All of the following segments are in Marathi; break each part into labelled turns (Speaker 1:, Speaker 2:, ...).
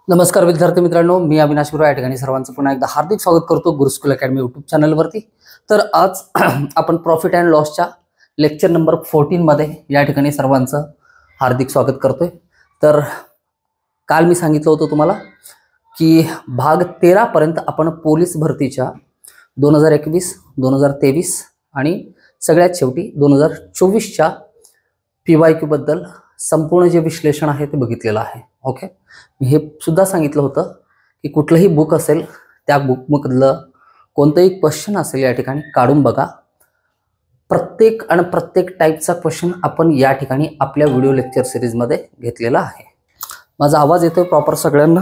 Speaker 1: नमस्कार विद्यार्थी मित्रांनो, मी अविनाश गुरु या ठिकाणी सर्वांचं पुन्हा एकदा हार्दिक स्वागत करतो गुरुस्कुल अकॅडमी यूट्यूब चॅनलवरती। तर आज आपण प्रॉफिट अँड लॉसच्या लेक्चर नंबर 14 मध्ये या ठिकाणी सर्वांचं हार्दिक स्वागत करतोय। तर काल मी सांगितलं होतं तुम्हाला की भाग 13 पर्यंत आपण पोलीस भरतीच्या 2021, 2023 आणि सगळ्यात शेवटी 2024च्या PYQ बद्दल संपूर्ण जे विश्लेषण आहे ते बघितलेलं आहे। ओके, मी हे सुद्धा सांगितलं होतं की कुठलंही बुक असेल त्या बुकमधलं कोणतंही क्वेश्चन असेल या ठिकाणी काढून बघा। प्रत्येक टाईपचा क्वेश्चन आपण या ठिकाणी आपल्या व्हिडिओ लेक्चर सिरीजमध्ये घेतलेला आहे। माझा आवाज येतोय प्रॉपर सगळ्यांना?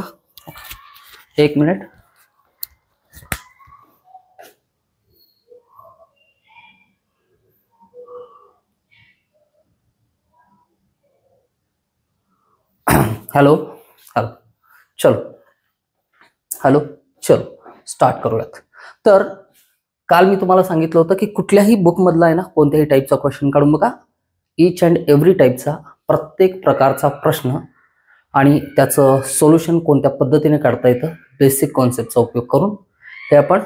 Speaker 1: एक मिनिट। हॅलो हॅलो चलो हॅलो चलो स्टार्ट करूयात। तर काल मी तुम्हाला सांगितलं होतं की कुठल्याही बुकमधला आहे ना कोणत्याही टाईपचा क्वेश्चन काढून बघा। ईच अँड एव्हरी टाईपचा प्रत्येक प्रकारचा प्रश्न आणि त्याचं सोल्युशन कोणत्या पद्धतीने काढता येतं बेसिक कॉन्सेप्टचा उपयोग करून हे आपण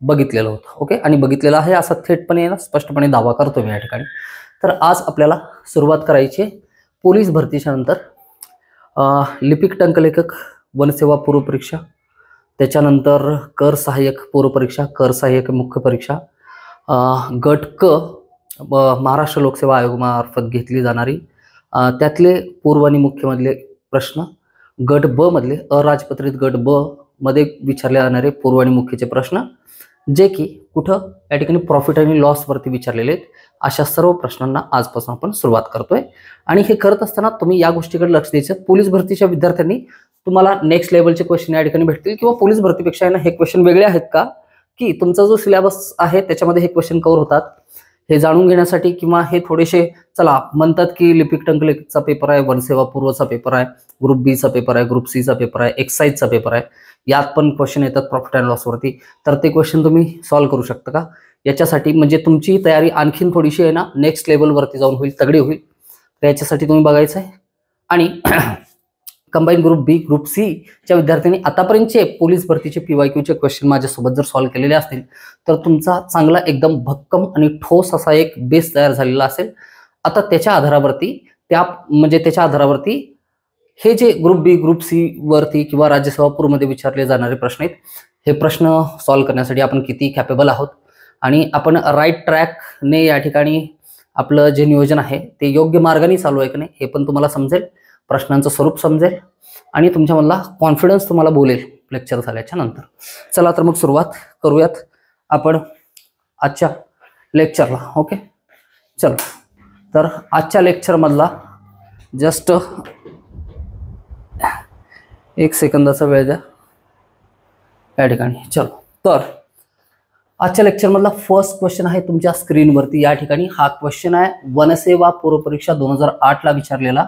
Speaker 1: बघितलेलं होतं। ओके, आणि बघितलेलं आहे असा थेटपणे ना स्पष्टपणे दावा करतो मी या ठिकाणी। तर आज आपल्याला सुरुवात करायची पोलीस भरतीच्या नंतर लिपिक टंकलेखक वनसेवा पूर्व परीक्षा, त्याच्यानंतर कर सहाय्यक पूर्व परीक्षा, कर सहाय्यक मुख्य परीक्षा, गट क महाराष्ट्र लोकसेवा आयोगामार्फत घेतली जाणारी त्यातले पूर्व आणि मुख्यमधले प्रश्न, गट ब मधले अराजपत्रित गट ब मध्ये विचारले जाणारे पूर्व आणि मुख्यचे प्रश्न जे की कुठं या ठिकाणी प्रॉफिट आणि लॉस वरती विचारलेले आहेत, अशा सर्व प्रश्नांना आजपासून आपण सुरुवात करतोय। आणि हे करत असताना तुम्ही या गोष्टीकडे लक्ष द्यायचं, पोलीस भरतीच्या विद्यार्थ्यांनी तुम्हाला नेक्स्ट लेवलचे क्वेश्चन या ठिकाणी भेटतील किंवा पोलीस भरतीपेक्षा हे क्वेश्चन वेगळे आहेत का की तुमचा जो सिलेबस आहे त्याच्यामध्ये हे क्वेश्चन कव्हर होतात हे जाणून घेण्यासाठी, किंवा हे थोडेसे चला म्हणतात की लिपिक टंकलेखकचा पेपर आहे, वनसेवा पूर्वचा पेपर आहे, ग्रुप बी चा पेपर आहे, ग्रुप सी चा पेपर आहे, एक्साइजचा पेपर आहे, यात पण क्वेश्चन येतात प्रॉफिट अँड लॉस वरती, तर ते क्वेश्चन तुम्ही सॉल्व्ह करू शकता का? याच्यासाठी म्हणजे तुमची तयारी आणखीन थोडीशी आहे ना नेक्स्ट लेवल वरती जाऊन होईल, तगडी होईल। तर याच्यासाठी तुम्ही बघायचं आहे। आणि कंबाईन ग्रुप बी, ग्रुप सी च्या विद्यार्थ्यांनी आतापर्यंतचे पोलीस भरतीचे PYQ चे क्वेश्चन माझ्यासोबत जर सॉल्व्ह केलेले असतील तर तुमचा चांगला एकदम भक्कम आणि ठोस असा एक बेस तयार झालेला असेल। आता त्याच्या आधारावरती हे जे ग्रुप बी, ग्रुप सी वरती किंवा राज्यसेवा पूर्वमध्ये विचारले जाणारे प्रश्न आहेत, हे प्रश्न सॉल्व्ह करण्यासाठी आपण किती कॅपेबल आहोत आणि आपण राईट ट्रॅकने या ठिकाणी आपलं जे नियोजन आहे ते योग्य मार्गाने चालू आहे की नाही हे पण तुम्हाला समजेल, प्रश्नांचं स्वरूप समजेल आणि तुमच्यामधला कॉन्फिडन्स तुम्हाला बोलेल लेक्चर झाल्याच्या नंतर। चला तर मग सुरुवात करूयात आपण आजच्या लेक्चरला। ओके चलो, तर आजच्या लेक्चर मधला जस्ट एक सेकंदाचा वेळ द्या या ठिकाणी। चलो, तर आजच्या लेक्चर मधला फर्स्ट क्वेश्चन आहे तुमच्या स्क्रीनवरती या ठिकाणी। हा क्वेश्चन आहे वनसेवा पूर्व परीक्षा 2008 ला विचारलेला,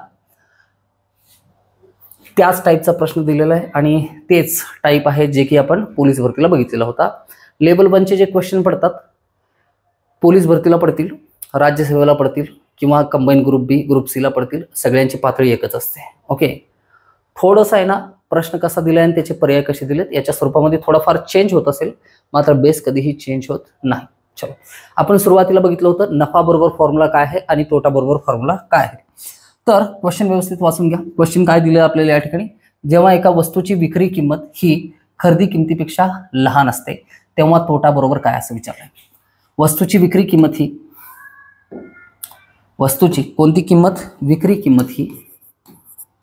Speaker 1: त्याच टाईपचा प्रश्न दिलेला आहे आणि तेच टाईप आहे जे की आपण पोलीस भरतीला बघितलेला होता। लेवल 1 चे जे क्वेश्चन पडतात पोलीस भरतीला पडतील, राज्यसेवेला पडतील किंवा कंबाईन ग्रुप बी, ग्रुप सी ला पडतील, सगळ्यांची पातळी एकच असते। ओके, थोडंसं आहे ना प्रश्न कसा दिलाय आणि त्याचे पर्याय कसे दिलेत याच्या स्वरूपामध्ये थोडाफार चेंज होत असेल, मात्र बेस कधीही चेंज होत नाही। चलो, आपण सुरुवातीला बघितलं होतं नफा बरोबर फॉर्म्युला काय आहे आणि तोटा बरोबर फॉर्म्युला काय आहे। तर क्वेश्चन व्यवस्थित वाचून घ्या। क्वेश्चन काय दिलं आपल्याला या ठिकाणी, जेव्हा एका वस्तूची विक्री किंमत ही खरेदी किमतीपेक्षा लहान असते तेव्हा तोटा बरोबर काय असं विचारलंय। वस्तूची विक्री किंमत ही, वस्तूची कोणती किंमत, विक्री किंमत ही,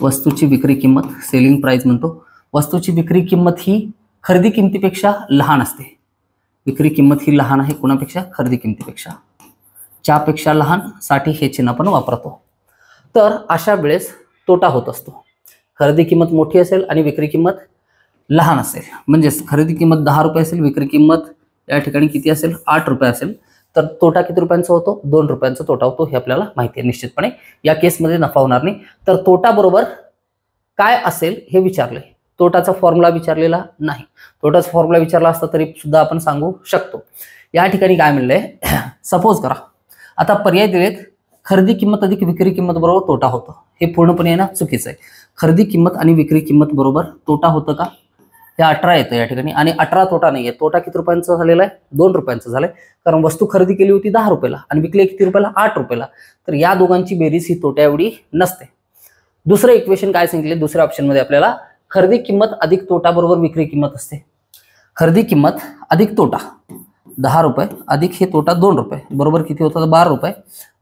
Speaker 1: वस्तूची विक्री किंमत सेलिंग प्राइस म्हणतो, वस्तूची विक्री किंमत ही खरेदी किमतीपेक्षा लहान असते। विक्री किंमत ही लहान आहे कोणापेक्षा, खरेदी किमतीपेक्षा, च्यापेक्षा लहान साठी हे चिन्ह आपण वापरतो। तर अशा वेळेस तोटा होत असतो। खरेदी किंमत मोठी असेल आणि विक्री किंमत लहान असेल, म्हणजेच खरेदी किंमत 10 रुपये असेल, विक्री किंमत या ठिकाणी किती असेल 8 रुपये असेल, तर तोटा किती रुपयांचा होतो, 2 रुपयांचा तोटा होतो। हे आपल्याला माहिती आहे निश्चितपणे। या केसमध्ये नफा होणार नाही। तर तोटा बरोबर काय असेल हे विचारले, तोटाचा फॉर्म्युला विचारलेला नाही। तोटाचा फॉर्म्युला विचारला असता तरी सुद्धा आपण सांगू शकतो। या ठिकाणी काय म्हणलंय, सपोज करा आता पर्याय दिलेत खरेदी किंमत अधिक विक्री किंमत बरोबर तोटा होतं, हे पूर्णपणे आहे ना चुकीचं आहे. खरेदी किंमत आणि विक्री किंमत बरोबर तोटा होतं का? हे 18 येतं या ठिकाणी, आणि 18 तोटा नाहीये. तोटा किती रुपयांचा झालेला आहे? 2 रुपयांचा झालाय, कारण वस्तू खरेदी केली होती 10 रुपयाला आणि विकली किती रुपयाला? 8 रुपयाला. तर या दोघांची बेरीज ही तोट्या एवढी नसते. दुसरं इक्वेशन काय सांगितले दुसऱ्या ऑप्शन मध्ये आपल्याला? खरेदी किंमत अधिक तोटा बरोबर विक्री किंमत असते. खरेदी किंमत अधिक तोटा 10 रुपये अधिक हे तोटा 2 रुपये बरोबर किती होतं? 12 रुपये.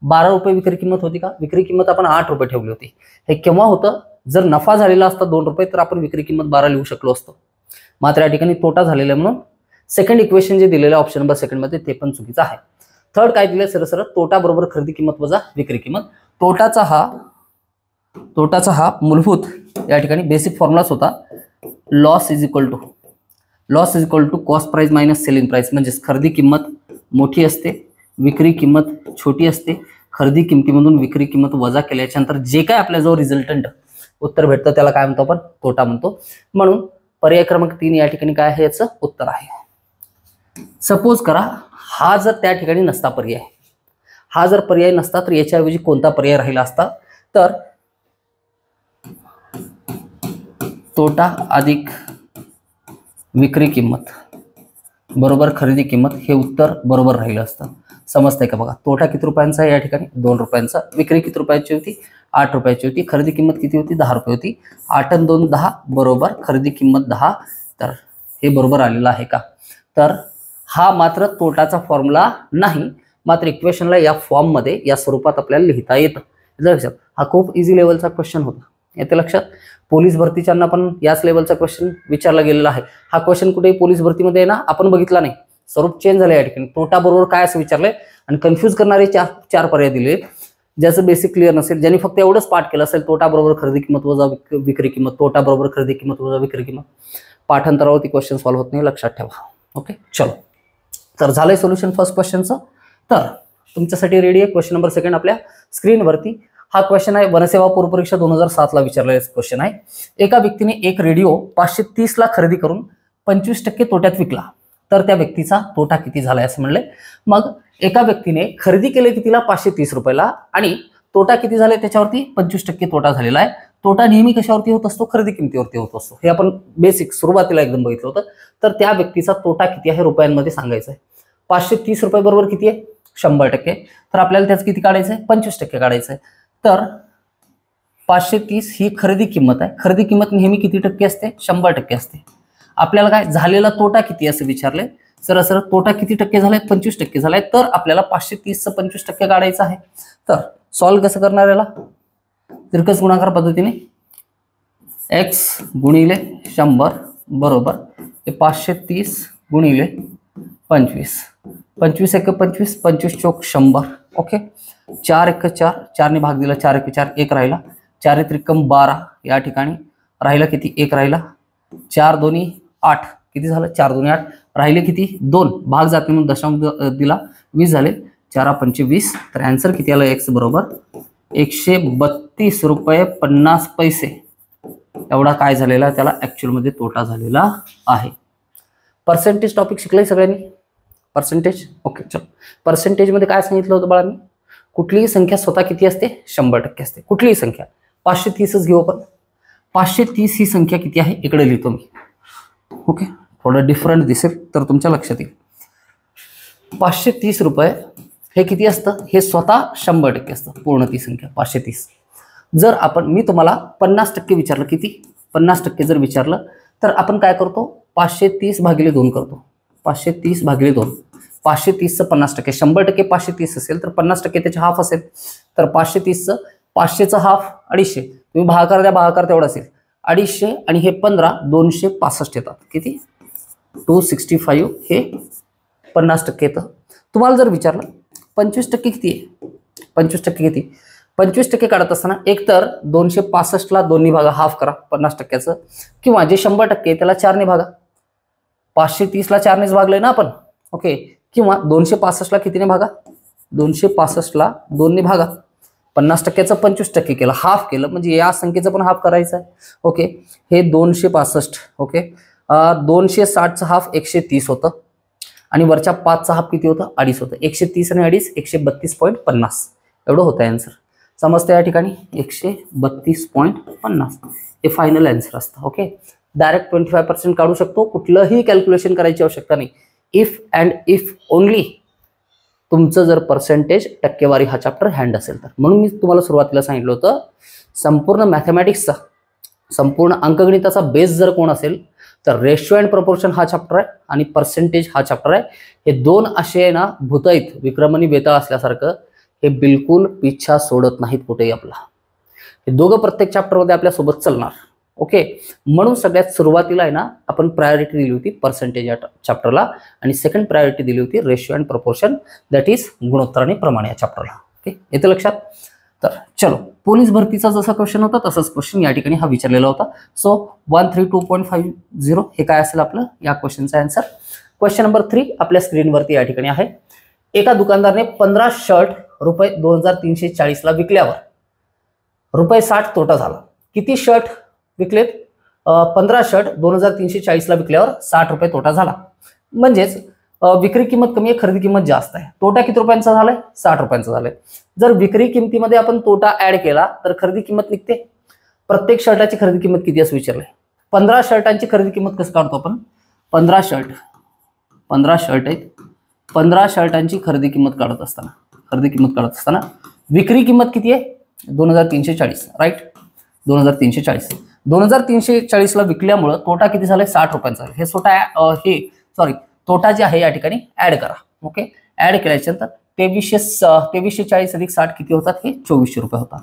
Speaker 1: 12 रुपये विक्री किंमत होती का? विक्री किंमत आपण 8 रुपये ठेवली होती. हे केव्हा होतं? जर नफा झालेला असता 2 रुपये तर आपण विक्री किंमत 12 लिहू शकलो असतो. मात्र या ठिकाणी तोटा झालेला आहे, म्हणून सेकंड इक्वेशन जे दिलेलं आहे ऑप्शन नंबर सेकंड मध्ये ते पण चुकीचं आहे. थर्ड काय दिलं? सरळ सरळ तोटा बरोबर खरेदी किंमत वजा विक्री किंमत. तोटाचा हा मूलभूत या ठिकाणी बेसिक फॉर्म्युलाच होता. Loss is equal to cost price minus selling price. म्हणजे खरेदी किंमत मोठी असते, विक्री किंमत छोटी असते. खरेदी किंमतीमधून विक्री किंमत वजा केल्याच्या नंतर जे काय आपल्याजवळ रिझल्टंट उत्तर भेटतं त्याला काय म्हणतो आपण? तोटा म्हणतो. म्हणून पर्याय क्रमांक 3 या ठिकाणी काय आहे? याचं उत्तर आहे. सपोज करा हा जर त्या ठिकाणी नसता पर्याय, हा जर पर्याय नसता तर याच्याऐवजी कोणता पर्याय राहिला असता? तर तोटा अधिक विक्री किंमत बरोबर खरेदी किंमत हे उत्तर बरोबर राहिलं असतं. समजतंय का? बघा, तोटा किती रुपयांचा आहे या ठिकाणी? 2 रुपयांचा. विक्री किती रुपयाची होती? 8 रुपयाची होती. खरेदी किंमत किती होती? 10 रुपये होती. 8 आणि 2 10 बरोबर खरेदी किंमत 10. तर हे बरोबर आलेलं आहे का? तर हा मात्र तोटाचा फॉर्म्युला नाही, मात्र इक्वेशनला या फॉर्म मध्ये या स्वरूपात आपल्याला लिहिता येतं. लक्षात, हा खूप इझी लेवलचा क्वेश्चन होता. येते लक्षात? पोलीस भरतीच्यांना पण याच लेवलचा क्वेश्चन विचारला गेलेला आहे. हा क्वेश्चन कुठेही पोलीस भरतीमध्ये ना आपण बघितला नाही. स्वरूप चेंज झालं या ठिकाणी. तोटा बरोबर काय असं विचारलंय आणि कन्फ्यूज करणारे चार पर्याय दिले. ज्याचं बेसिक क्लिअर नसेल, ज्यांनी फक्त एवढंच पाठ केलं असेल, तोटा बरोबर खरेदी किंमत वजा विक्री किंमत, तोटा बरोबर खरेदी किंमत वजा विक्री किंमत, पाठांतरावरती क्वेश्चन सॉल्व्ह होत नाही, लक्षात ठेवा. ओके, चलो. तर झालंय सोल्युशन फर्स्ट क्वेश्चनचं. तर तुमच्यासाठी रेडी आहे क्वेश्चन नंबर सेकंड आपल्या स्क्रीनवरती. हा क्वेश्चन आहे वनसेवा पूर्व परीक्षा 2007 ला विचारलेला क्वेश्चन आहे. एका व्यक्तीने एक रेडिओ 530 ला खरेदी करून 25% तोट्यात विकला, तर त्या व्यक्तीचा तोटा किती झालाय असं म्हणले. मग एका व्यक्तीने खरेदी केले कितीला? 530 रुपयाला, आणि तोटा किती झालाय त्याच्यावरती? 25% तोटा झालेला आहे. तोटा नेहमी कशावरती होत असतो? खरेदी किमतीवरती होत असतो. हे आपण बेसिक सुरुवातीला एकदम बघितलं होतं. तर त्या व्यक्तीचा तोटा किती आहे रुपयांमध्ये सांगायचं आहे. 530 रुपये बरोबर किती आहे? 100%. तर आपल्याला त्याचं किती काढायचं आहे? 25% काढायचं आहे. तर 530 ही खरेदी किंमत आहे. खरेदी किंमत नेहमी किती टक्के असते? 100% असते. आपल्याला काय झालेला तोटा किती असं विचारले. सरळ तोटा किती टक्के झालाय? 25% झालाय. तर आपल्याला 530चं 25% काढायचं आहे. तर सॉल्व्ह कसं करणार याला? तिरकस गुणाकार पद्धतीने x गुणिले 100 बरोबर 530 गुणिले 25. 25 1 25, 25 चौक 100. ओके, 4 1 4, 4 ने भाग दिला, 4 1 4, 1 राहिला. 4 त्रिकम 12 या ठिकाणी राहिला किती? 1 राहिला. 4 दोन्ही 8 किती झालं? 4 दोन्ही 8 राहिले किती? 2. भाग जाते म्हणून दशांश दिला, 20 झाले. 4 5 20. तर आन्सर किती आला? x बरोबर 132 रुपये 50 पैसे एवढा काय झालेला त्याला ऍक्च्युअल मध्ये तोटा झालेला आहे. पर्सेंटेज टॉपिक शिकलाय सगळ्यांनी? पर्सेंटेज. ओके, चलो. पर्सेंटेज मध्ये काय सांगितलं होतं बाळांनी? कुठलीही संख्या स्वतः किती असते? 100% असते. कुठलीही संख्या 530च घेऊ आपण. 530 ही संख्या किती आहे? इकडे लिहितो मी. ओके, थोडं डिफरंट दिसेल तर तुमच्या लक्षात येईल. 530 रुपये हे किती असतं? हे स्वतः 100% असतं. पूर्ण ती संख्या 530. जर मी तुम्हाला 50% विचारलं, किती? 50% जर विचारलं तर आपण काय करतो? 530 भागिले 2 करतो. 530 भागिले 2. 530चं 50%. 100% 530 असेल तर 50% त्याचे हाफ असेल. तर 530चं 500चं हाफ 250. तुम्ही भागाकार द्या, भागाकार तेवढा असेल. 250 आणि हे 15 265 येतात. किती? 265 हे 50% येतं. तुम्हाला जर विचारलं 25% किती आहे? 25% किती? 25% काढत असताना एक तर 265ला 2 भागा, हाफ करा 50%चं, किंवा जे 100% त्याला 4 भागा. 530ला 4 भागलंय ना आपण. ओके, किंवा 265ला कितीने भागा? 265ला 2 भागा. 50%चं 25% केलं, हाफ केलं, म्हणजे या संख्येचं पण हाफ करायचं आहे. ओके, हे 265. ओके, 260चं हाफ 130 होतं आणि वरच्या 5चा हाफ किती होतं? 2.5 होतं. 130 आणि 2.5 132.50 एवढं होतं आन्सर. समजतं या ठिकाणी 132.50 हे फायनल आन्सर असतं. ओके, डायरेक्ट 25% काढू शकतो, कुठलंही कॅल्क्युलेशन करायची आवश्यकता नाही. इफ अँड इफ ओनली तुमचं जर पर्सेंटेज टक्केवारी हा चॅप्टर हँड असेल तर. म्हणून मी तुम्हाला सुरुवातीला सांगितलं होतं, संपूर्ण मॅथमॅटिक्सचा, संपूर्ण अंकगणिताचा बेस जर कोण असेल तर रेशिओ अँड प्रपोर्शन हा चॅप्टर आहे आणि पर्सेंटेज हा चॅप्टर आहे. हे दोन असे आहे ना भूताईत विक्रमणी बेताळ असल्यासारखं, हे बिलकुल पिच्छा सोडत नाहीत कुठेही आपला. हे दोघं प्रत्येक चॅप्टरमध्ये आपल्यासोबत चालणार. ओके, म्हणून सगळ्यात सुरुवातीला आहे ना आपण प्रायोरिटी दिली होती पर्सेंटेज या चॅप्टरला आणि सेकंड प्रायोरिटी दिली होती ratio and proportion, that is गुणोत्तर आणि प्रमाण या चॅप्टरला. ओके, येतं लक्षात. तर चलो, पोलीस भरतीचा जसा क्वेश्चन होता तसाच क्वेश्चन या ठिकाणी हा विचारलेला होता. सो 132.50 हे काय असेल आपलं या क्वेश्चनचा आन्सर. क्वेश्चन नंबर 3 आपल्या स्क्रीनवरती या ठिकाणी आहे. एका दुकानदाराने 15 शर्ट रुपये 2340ला विकल्यावर रुपये 60 तोटा झाला. किती शर्ट विकलेत? 15 शर्ट 2340ला विकल्यावर 60 रुपये तोटा झाला. म्हणजेच विक्री किंमत कमी आहे, खरेदी किंमत जास्त आहे. तोटा किती रुपयांचा झालाय? 60 रुपयांचा झालाय. जर विक्री किमतीमध्ये आपण तोटा ऍड केला तर खरेदी किंमत निघते. प्रत्येक शर्टाची खरेदी किंमत किती असं विचारलंय. 15 शर्टांची खरेदी किंमत कसं काढतो आपण? 15 शर्ट आहेत. 15 शर्टांची खरेदी किंमत काढत असताना विक्री किंमत किती आहे? 2340, राईट. 2340ला विकल्यामुळं तोटा किती झालाय? 60 रुपयांचा. तोटा जे आहे या ठिकाणी ऍड करा. ओके, ऍड केल्याच्यानंतर 2340 अधिक 60 किती होतात? हे 2400 रुपये होतात.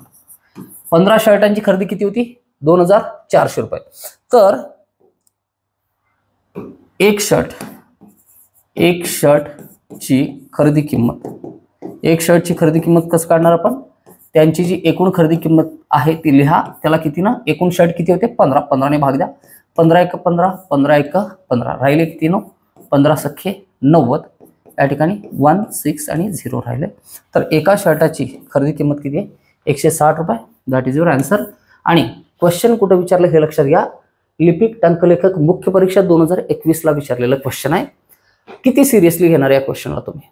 Speaker 1: 15 शर्टांची खरेदी किती होती? 2400 रुपये. तर एक शर्टची खरेदी किंमत कसं काढणार आपण? त्यांची जी एकूण खरेदी किंमत आहे ती लिहा. त्याला किती ना, एकूण शर्ट किती होते? 15. 15 ने भाग द्या. 15 एक 15, 15 एक 15, राहिले किती? 9. 15 सख्खे 90. या ठिकाणी 1, 6 आणि 0 राहिले. तर एका शर्टाची खरेदी किंमत किती आहे? 160 रुपये. That is your answer. आणि क्वेश्चन कुठं विचारलं हे लक्षात घ्या. लिपिक टंकलेखक मुख्य परीक्षा 2021ला विचारलेलं क्वेश्चन आहे. किती सिरियसली घेणार या क्वेश्चनला तुम्ही?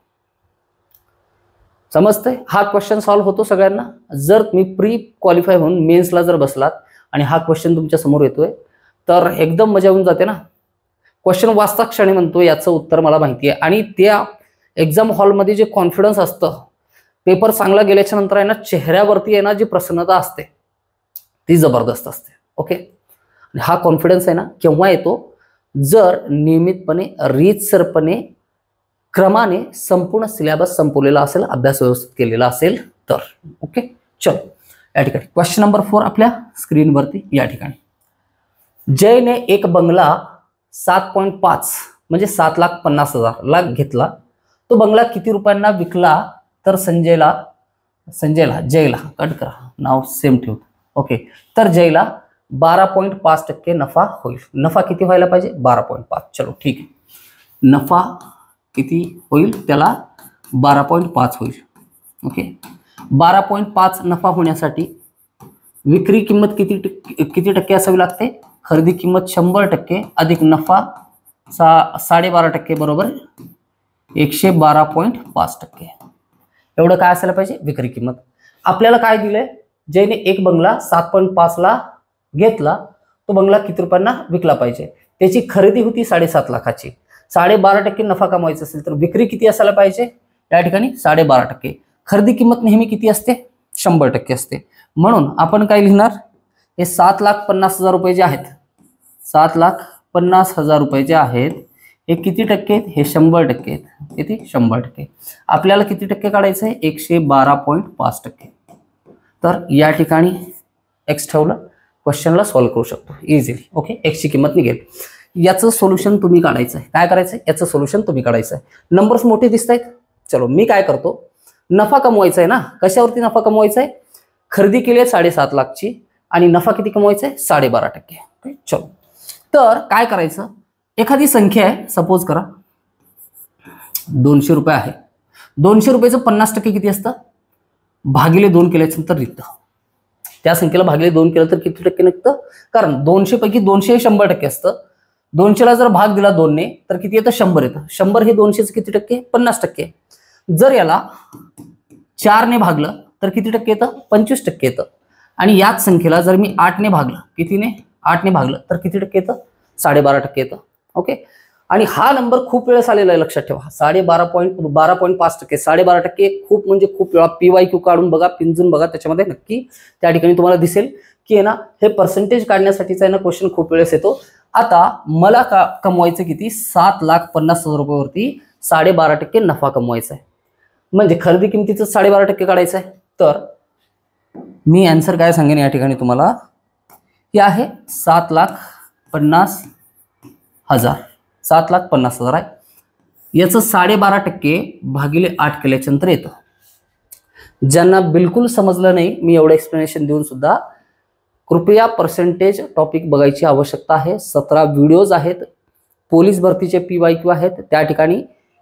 Speaker 1: समजतंय? हा क्वेश्चन सॉल्व्ह होतो सगळ्यांना. जर तुम्ही प्री क्वालिफाय होऊन मेन्सला जर बसलात आणि हा क्वेश्चन तुमच्या समोर येतोय तर एकदम मजा येऊन जाते ना. क्वेश्चन वाचता क्षणी म्हणतो याचं उत्तर मला माहिती आहे, आणि त्या एक्झाम हॉलमध्ये जे कॉन्फिडन्स असतं, पेपर चांगला गेल्याच्या नंतर आहे ना चेहऱ्यावरती आहे ना जी प्रसन्नता असते ती जबरदस्त असते. ओके, हा कॉन्फिडन्स आहे ना केव्हा येतो? जर नियमितपणे रीतसरपणे क्रमाने संपूर्ण सिलेबस संपवलेला असेल, अभ्यास व्यवस्थित केलेला असेल तर. ओके, चलो या ठिकाणी क्वेश्चन नंबर 4 आपल्या स्क्रीनवरती या ठिकाणी. जयने एक बंगला 7.5 म्हणजे 7,50,000 घेतला. तो बंगला किती रुपयांना विकला? तर जयला कट करा, नाव सेम ठेवतो. ओके, तर जयला 12.5% नफा होईल. नफा किती व्हायला पाहिजे? 12.5. चलो ठीक आहे, नफा किती होईल? त्याला 12.5 होईल. ओके, 12.5 नफा होण्यासाठी विक्री किंमत किती टक्के असावी लागते? खरेदी किंमत 100% अधिक नफा 12.5% बरोबर 112.5%. एवढं काय असायला पाहिजे? विक्री किंमत. आपल्याला काय दिलंय? जयने एक बंगला 7.5ला घेतला. तो बंगला किती रुपयांना विकला पाहिजे? त्याची खरेदी होती 7.5 लाखाची. 12.5% नफा कमवायचा असेल तर विक्री किती असायला पाहिजे? या ठिकाणी 12.5%. खरेदी किंमत नेहमी किती असते? 100% असते. म्हणून आपण काय लिहिणार? हे 7,50,000 रुपये जे आहेत, 7,50,000 रुपये जे आहेत हे किती टक्के आहेत? हे 100% आहेत. किती? 100%. आपल्याला किती टक्के काढायचं आहे? 112.5%. तर या ठिकाणी एक्स ठेवलं, क्वेश्चनला सॉल्व्ह करू शकतो इझिली. ओके, एक्सची किंमत निघेल. याचं सोल्युशन तुम्ही काढायचं आहे. काय करायचं आहे? याचं सोल्युशन तुम्ही काढायचं आहे. नंबर्स मोठे दिसत आहेत. चलो मी काय करतो, नफा कमवायचा आहे ना. कशावरती नफा कमवायचा आहे? खरेदी केली आहे 7.5 लाखची आणि नफा किती कमवायचा आहे? 12.5%. ओके, चलो तर काय करायचं? एखादी संख्या आहे, सपोज करा 200 रुपये आहे. 200 रुपयाचं 50% किती असतं? भागिले 2 केल्याच्या नंतर निघतं. त्या संख्येला भागिले 2 केलं तर किती टक्के निघतं? कारण 200 पैकी 200 हे 100% असतं. 200ला जर भाग दिला 2 ने तर किती येतं? 100 येतं. 100 हे 200चं किती टक्के? 50%. जर याला 4 ने भागलं तर किती टक्के येतं? 25% येतं. आणि याच संख्येला जर मी 8ने भागलं, कितीने? 8ने भागलं तर किती टक्के येतं? 12.5% येतं. ओके. आणि हा नंबर खूप वेळेस आलेला आहे, लक्षात ठेवा. 12.5%. 12.5% खूप म्हणजे खूप वेळा PYQ काढून बघा, पिंजून बघा, त्याच्यामध्ये नक्की त्या ठिकाणी तुम्हाला दिसेल की आहे ना, हे पर्सेंटेज काढण्यासाठीचा आहे ना क्वेश्चन खूप वेळेस येतो. आता मला कमवायचं किती? 7,50,000 रुपयावरती 12.5% नफा कमवायचा आहे. म्हणजे खरेदी किमतीचं 12.5% काढायचं आहे. तर मी आन्सर काय सांगेन या ठिकाणी तुम्हाला, हे आहे 7,50,000. 7,50,000 आहे. याचं 12.5% भागिले 8 केल्याच्यानंतर येतं. ज्यांना बिलकुल समजलं नाही मी एवढं एक्सप्लेनेशन देऊन सुद्धा, कृपया पर्सेंटेज टॉपिक बघायची आवश्यकता आहे. 17 व्हिडिओज आहेत, पोलीस भरतीचे PYQ आहेत. त्या ठिकाणी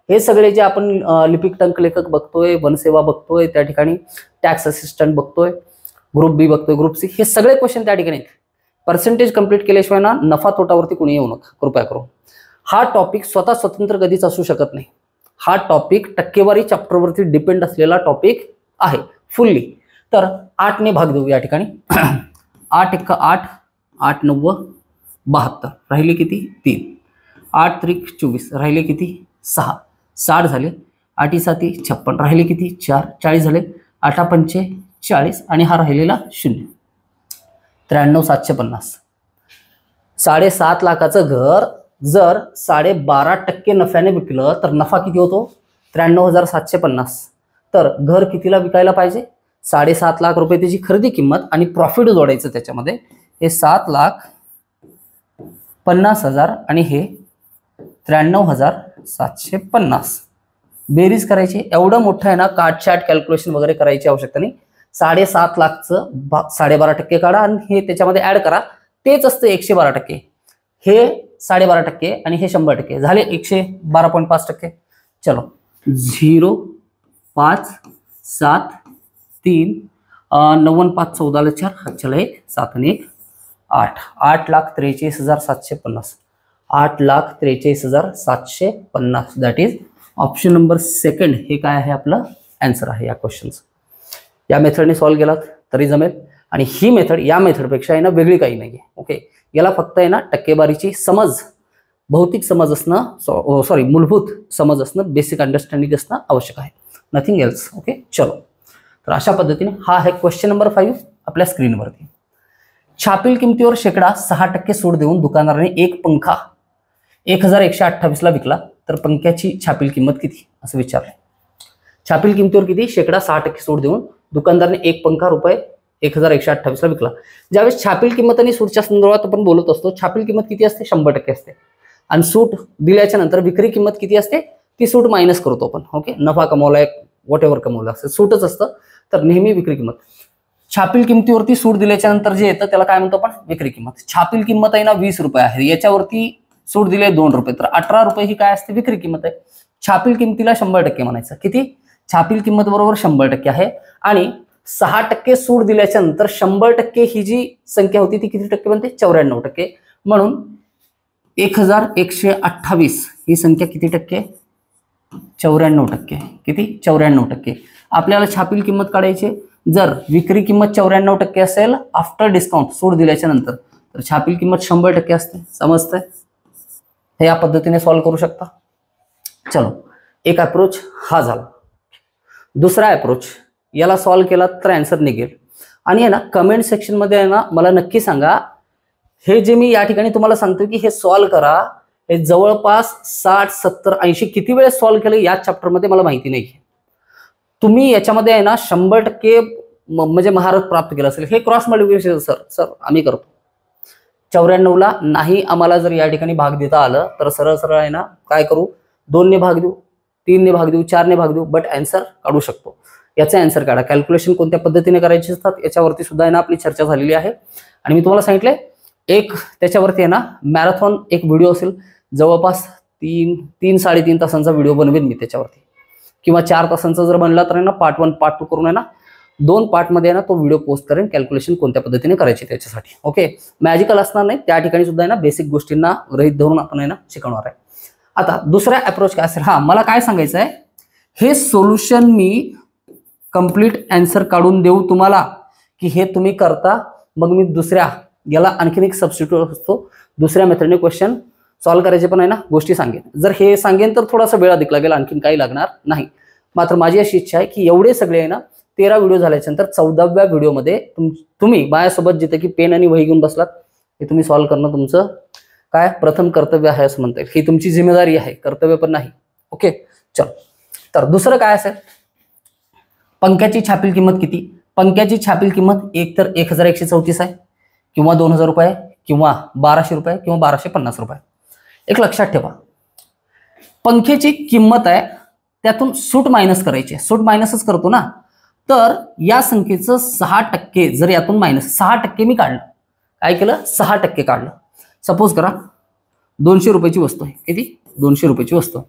Speaker 1: हे सगळे जे आपण लिपिक टंकलेखक बघतोय, वनसेवा बघतोय, त्या ठिकाणी टॅक्स असिस्टंट बघतोय, ग्रुप बी बघतोय, ग्रुप सी, हे सगळे क्वेश्चन त्या ठिकाणी पर्सेंटेज कंप्लीट केल्याशिवाय ना नफा तोटावरती कोणी येऊ नका कृपया करून. हा टॉपिक स्वतः स्वतंत्र कधीच असू शकत नाही. हा टॉपिक टक्केवारी चॅप्टरवरती डिपेंड असलेला टॉपिक आहे फुल्ली. तर 8ने भाग देऊ या ठिकाणी. 8 × 8, 8 × 9 72, राहिले किती? 3. 8 × 3 24, राहिले किती? 6. 60 झाले. 8 × 7 56, राहिले किती? 4. 40 झाले. 8 × 5 40 आणि हा राहिलेला 0. 93,750. 7.5 लाखाचं घर जर 12.5% नफ्याने विकलं तर नफा किती होतो? 93,750. तर घर कितीला विकायला पाहिजे? 7.5 लाख रुपये त्याची खरेदी किंमत आणि प्रॉफिट जोडायचं त्याच्यामध्ये. हे 7,50,000 आणि हे 93,750. बेरीज करायची. एवढं मोठं आहे ना, काट चाट कॅल्क्युलेशन वगैरे करायची आवश्यकता नाही. 7.5 लाखचं 12.5% काढा आणि हे त्याच्यामध्ये ऍड करा. तेच असतं 112%. हे 12.5% आणि हे 100% झाले 112.5%. चलो 0 5 7 3 9 5 14 4, चला 1 7 आणि 1 8. 8,43,750. 8,43,750. दॅट इज ऑप्शन नंबर 2 हे काय आहे? आपलं आन्सर आहे या क्वेश्चनचं. या मेथडने सॉल्व्ह केलात तरी जमेल. आणि ही मेथड या मेथडपेक्षा आहे ना वेगळी काही नाही आहे. ओके. याला फक्त आहे ना टक्केवारीची समज, भौतिक समज असणं, मूलभूत समज असणं, बेसिक अंडरस्टँडिंग असणं आवश्यक आहे. Nothing else. ओके. चलो, तर अशा पद्धतीने हा आहे क्वेश्चन नंबर 5 आपल्या स्क्रीनवरती. छापील किमतीवर 6% सूट देऊन दुकानदाराने एक पंखा 1,128ला विकला तर पंख्याची छापील किंमत किती? असं विचारलंय. छापील किमतीवर किती? 6% सूट देऊन दुकानदाराने एक पंखा रुपये 1,128ला विकला. ज्यावेळेस छापील किंमत आणि सूटच्या संदर्भात आपण बोलत असतो, छापील किंमत किती असते? 100% असते. आणि सूट दिल्याच्या नंतर विक्री किंमत किती असते? ती सूट मायनस करतो आपण. ओके. नफा कमवलाय, व्हॉट एव्हर कमवलं असतं, सूटच असतं. तर नेहमी विक्री किंमत. छापील किमतीवरती सूट दिल्याच्या नंतर जे येतं त्याला काय म्हणतो आपण? विक्री किंमत. छापील किंमत आहे ना 20 रुपये आहे, याच्यावरती सूट दिले 2 रुपये, तर 18 रुपये ही काय असते? विक्री किंमत आहे. छापील किमतीला 100% म्हणायचं. किती? छापील किंमत बरोबर 100% आहे. आणि 6% सूट दिल्याच्या नंतर 100% ही जी संख्या होती ती किती टक्के बनते? 94%. म्हणून 1,128 ही संख्या किती टक्के? 94%. किती? 94%. आपल्याला छापील किंमत काढायची. जर विक्री किंमत 94% असेल आफ्टर डिस्काउंट सूट दिल्याच्या नंतर, तर छापील किंमत 100% असते. समजतंय? हे या पद्धतीने सॉल्व्ह करू शकता. चलो, एक अप्रोच हा झाला. दुसरा अप्रोच, याला सॉल्व्ह केला तर आन्सर निघेल. आणि आहे ना कमेंट सेक्शन मध्ये आहे ना मला नक्की सांगा, हे जे मी या ठिकाणी तुम्हाला सांगतो की हे सॉल्व्ह करा, हे जवळपास 60 70 80 किती वेळेस सॉल्व्ह केलं या चॅप्टर मध्ये मला माहिती नाही. तुम्ही याच्यामध्ये आहे ना 100% म्हणजे महारथ प्राप्त केलं असेल. हे क्रॉस मल्टिप्लिकेशन सर आम्ही करतो. 94ला नाही आम्हाला जर या ठिकाणी भाग देता आलं तर सरळ सरळ आहे ना काय करू? 2ने भाग देऊ, 3ने भाग देऊ, 4ने भाग देऊ, बट आन्सर काढू शकतो. याचा आन्सर काढा. कॅल्क्युलेशन कोणत्या पद्धतीने करायचे असतात याच्यावरती सुद्धा आहे ना आपली चर्चा झालेली आहे. आणि मी तुम्हाला सांगितलंय एक त्याच्यावरती आहे ना मॅरेथॉन एक व्हिडिओ असेल, जवळपास 3-3.5 तासांचा व्हिडिओ बनवेन मी त्याच्यावरती, किंवा 4 तासांचा जर बनला तर आहे ना पार्ट 1 पार्ट 2 करून आहे ना 2 पार्टमध्ये आहे ना तो व्हिडिओ पोस्ट करेन, कॅल्क्युलेशन कोणत्या पद्धतीने करायची त्याच्यासाठी. ओके. मॅजिकल असणार नाही, त्या ठिकाणी सुद्धा आहे ना बेसिक गोष्टींना गृहीत धरून आपण आहे ना शिकवणार आहे. आता दुसरा अप्रोच काय असेल? हा, मला काय सांगायचं आहे, हे सोल्युशन मी कंप्लीट आन्सर काढून देऊ तुम्हाला, की हे तुम्ही करता मग मी दुसऱ्या याला आणखीन एक सबस्टिट्यूट असतो, दुसऱ्या मेथडने क्वेश्चन सॉल्व्ह करायचे पण आहे ना गोष्टी सांगेन. जर हे सांगेन तर थोडासा वेळ अधिक लागेल, आणखीन काही लागणार नाही. मात्र माझी अशी इच्छा आहे की एवढे सगळे आहे ना 13 व्हिडिओ झाल्याच्या नंतर 14व्या व्हिडिओमध्ये तुम्ही माझ्यासोबत जिथे की पेन आणि वही घेऊन बसलात हे तुम्ही सॉल्व्ह करणं तुमचं काय प्रथम कर्तव्य आहे असं म्हणता येईल. ही तुमची जिम्मेदारी आहे, कर्तव्य पण नाही. ओके चल. तर दुसरं काय असेल, पंख्याची छापील किंमत किती? पंख्याची छापील किंमत एक तर 1134 आहे, किंवा 2000 रुपये, किंवा 1200 रुपये, किंवा 1250 रुपये. एक लक्षात ठेवा, पंख्याची किंमत आहे त्यातून सूट मायनस करायची, सूट मायनसच करतो ना. तर या संख्येचं 6% जर यातून मायनस 6% मी काढलं, काय केलं 6% काढलं. सपोज करा 200 रुपयाची वस्तू आहे, किती 200 रुपयाची वस्तू.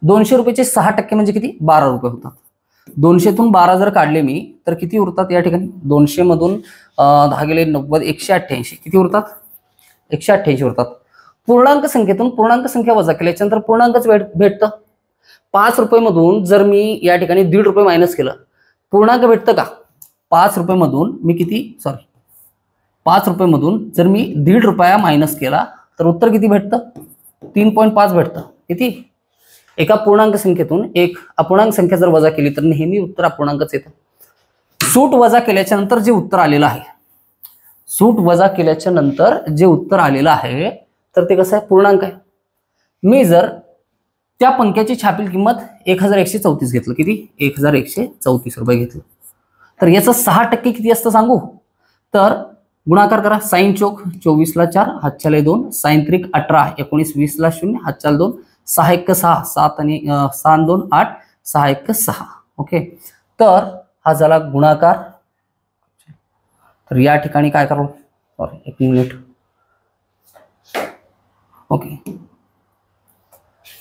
Speaker 1: 200 रुपयाचे 6% म्हणजे किती 12 रुपये होतात. 200तून 12 जर काढले मी तर किती उरतात या ठिकाणी, 200 मधून 10 गेले 90, 188, किती उरतात 188 उरतात. पूर्णांक संख्येतून पूर्णांक संख्या वजा केल्याच्यानंतर पूर्णांकच भेटतं. 5 रुपये मधून जर मी या ठिकाणी 1.5 रुपये मायनस केलं, पूर्णांक भेटतं का? 5 रुपये मधून मी किती 5 रुपये मधून जर मी 1.5 रुपया मायनस केला तर उत्तर किती भेटतं 3.5 भेटतं. किती? एका पूर्णांक संख्येतून एक अपूर्णांक संख्या जर वजा केली तर नेहमी उत्तर अपूर्णांकच येतं. सूट वजा केल्याच्या नंतर जे उत्तर आलेलं आहे, सूट वजा केल्याच्या नंतर जे उत्तर आलेलं आहे तर ते कसं आहे पूर्णांक आहे. मी जर त्या पंख्याची छापील किंमत 1134 घेतलं, किती 1134 रुपये घेतलं, तर याचं 6% किती असतं सांगू? तर गुणाकार करा. साइन चौक 24 ला 4, हातच्याला 2, साइन त्रिक 18, 19, 20 ला 0, हातच्याला 2, 6 1 6, 7 आणि 6 2 8, 6 1 6. ओके, तर हा झाला गुणाकार. तर या ठिकाणी काय करू, सॉरी एक मिनिट. ओके,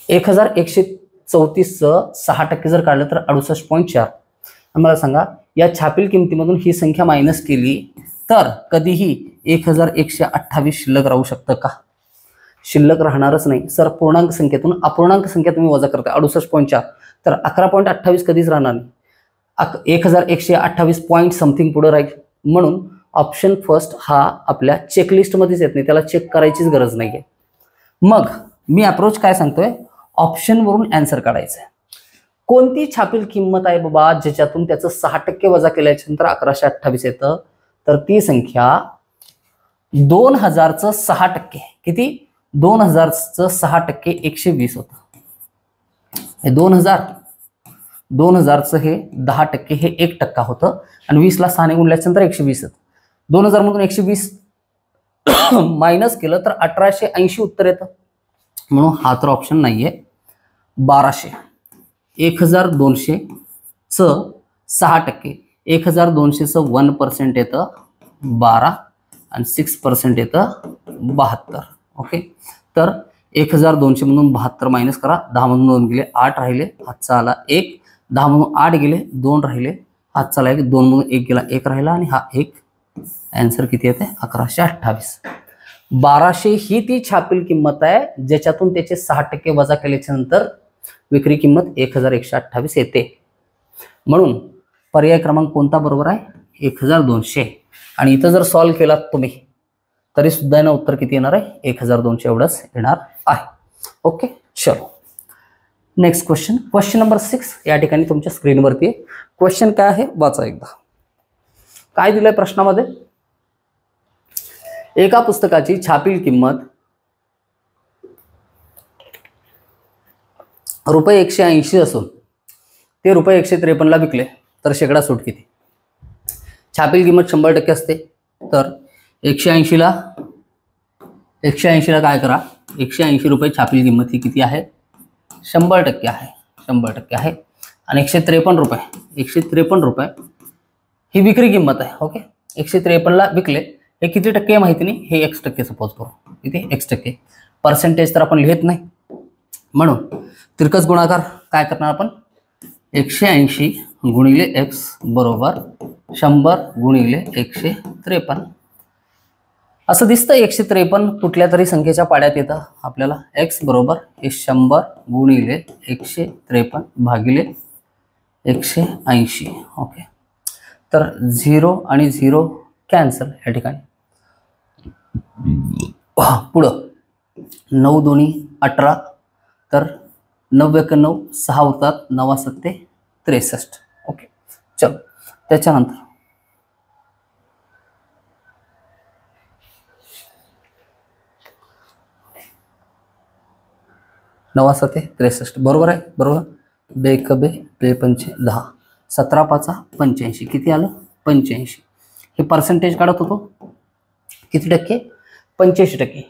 Speaker 1: 1134चं 6% जर काढलं तर 68.4. मला सांगा या छापील किमतीमधून ही संख्या मायनस केली तर कधीही 1128 शिल्लक राहू शकतं का? शिल्लक राहणारच नाही सर. पूर्णांक संख्येतून अपूर्णांक संख्या तुम्ही वजा करता 68.4, तर 11.28 कधीच राहणार नाही. 1128 पॉईंट समथिंग पुढे राहील. म्हणून ऑप्शन फर्स्ट हा आपल्या चेकलिस्ट मध्येच येत नाही, त्याला चेक करायचीच गरज नाहीये. मग मी अप्रोच काय सांगतोय, ऑप्शन वरून आन्सर काढायचं आहे. कोणती छापील किंमत आहे बाबा ज्याच्यातून त्याचं 6% वजा केल्याच्या नंतर 1128 येतं, तर ती संख्या 2000चं 6%, किती 2000चं 6% 120 होतं. हे 2000चं हे 10% हे 1% होतं आणि 20 ला 6 ने गुणल्याच्या नंतर 120 होतं. 2000 मधून 120 मायनस केलं तर 1880 उत्तर येतं. म्हणून हा तर ऑप्शन नाहीये. 1200, 1200चं 6%, 1200चं 1% येतं 12 आणि 6% येतं 72. ओके, तर 1200 मधून 72 मायनस करा, 10 मधून 2 गेले 8 राहिले, हातचा आला 1, 10 मधून 8 गेले 2 राहिले, हातचा आला 1, 2 मधून 1 गेला 1 राहिला आणि हा 1. आन्सर किती येते 1128. 1200 ही ती छापील किंमत आहे ज्याच्यातून त्याचे 6% वजा केल्याच्या नंतर विक्री किंमत 1128 येते. म्हणून पर्याय क्रमांक कोणता बरोबर आहे 1200. आणि इथं जर सॉल्व्ह केलात तुम्ही तरी सुद्धा ना उत्तर किती येणार आहे 1200 एवढंच येणार आहे. ओके चलो नेक्स्ट क्वेश्चन. क्वेश्चन नंबर 6 या ठिकाणी तुमच्या स्क्रीनवरती आहे. क्वेश्चन काय आहे वाचा एकदा. काय दिलंय प्रश्नामध्ये, एका पुस्तकाची छापील किंमत रुपये 180 असून ते रुपये 153 ला विकले तर शेकडा सूट किती? छापील किंमत 100% असते, तर 180 ला काय करा, 180 रुपये छापील किंमत ही किती आहे 100% आहे, 100% आहे. आणि 153 रुपये ही विक्री किंमत आहे. ओके, 153 ला विकले, हे किती टक्के माहिती नाही, हे x% सपोज करू, किती x%. पर्सेंटेज तर आपण लिहित नाही, म्हणून तिरकस गुणाकार काय करणार आपण 180 गुणिले x बरोबर 100 गुणिले 153. असं दिसतं 153 कुठल्या तरी संख्येच्या पाड्यात येतं आपल्याला. x बरोबर हे 100 गुणिले 153 भागिले 180. ओके, तर 0 आणि 0 कॅन्सल या ठिकाणी. पुढं 9 दोन्ही 18, तर 9 1 9, 6 होतात, 9 7 63. ओके चलो. त्याच्यानंतर 9 7 63 बरोबर आहे. बरोबर. 2 1 2 2 5 10, 17 5 85. किती आलं? 85. हे पर्सेंटेज काढत होतो. किती टक्के? 85%.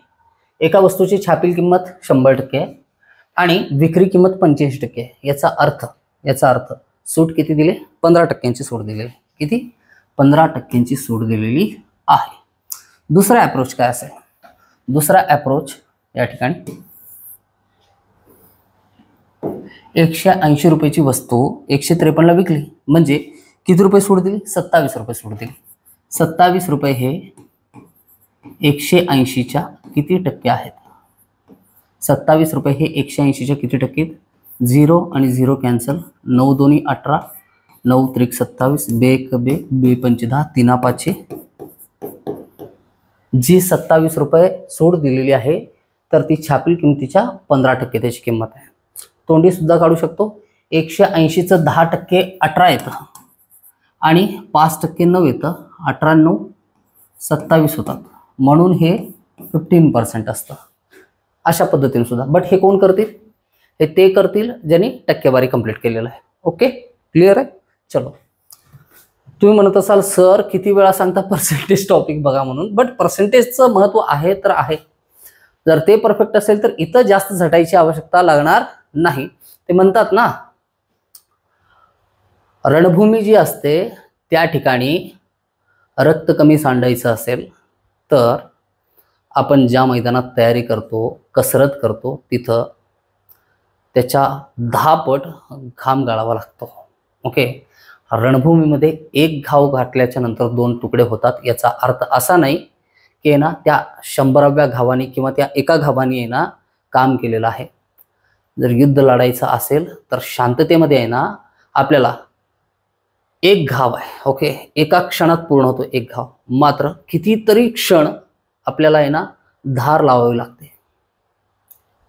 Speaker 1: एका वस्तूची छापील किंमत 100% आहे आणि विक्री किंमत 85% आहे. याचा अर्थ सूट किती दिली? 15%ची सूट दिलेली. किती? 15%ची सूट दिलेली आहे. दुसरा अप्रोच काय असेल? दुसरा अप्रोच या ठिकाणी 180 रुपयाची वस्तू 153 ला विकली, म्हणजे किती रुपये सूट दिली? 27 रुपये सूट दिली. 27 रुपये हे 180च्या किती टक्के आहेत? 27 रुपये हे 180च्या किती टक्के? 0 आणि 0 कॅन्सल. 9 दोन्ही 18, 9 त्रिक 27, 2 1 2 2 5 10, 3 5. जी 27 रुपये सूट दिलेली आहे तर ती छापील किमतीच्या 15% त्याची किंमत आहे. तोंडी सुद्धा काढू शकतो. 180चं 10% 18 येतं आणि 5% 9 येतं. 18 9 27 होतात, म्हणून हे 15% असतं. अशा पद्धतीने सुद्धा. बट हे कोण करतील? हे ते करतील ज्यांनी टक्केवारी कंप्लीट केलेलं आहे. ओके क्लिअर आहे. चलो. तुम्ही म्हणत असाल सर किती वेळा सांगता पर्सेंटेज टॉपिक बघा म्हणून, बट पर्सेंटेजचं महत्त्व आहे तर आहे. जर ते परफेक्ट असेल तर इथं जास्त झटायची आवश्यकता लागणार नाही. ते म्हणतात ना, रणभूमी जी असते त्या ठिकाणी रक्त कमी सांडायचं असेल तर आपण ज्या मैदानात तयारी करतो, कसरत करतो, तिथं त्याच्या 10 पट घाम गाळावा लागतो. ओके. रणभूमीमध्ये एक घाव घातल्याच्या नंतर 2 तुकडे होतात. याचा अर्थ असा नाही की ना त्या 100व्या घावाने किंवा त्या एका घावाने आहे ना काम केलेलं आहे. जर युद्ध लढायचं असेल तर शांततेमध्ये आहे ना आपल्याला एक घाव आहे. ओके. एका क्षणात पूर्ण होतो एक घाव. मात्र कितीतरी क्षण आपल्याला आहे ना धार लावावी लागते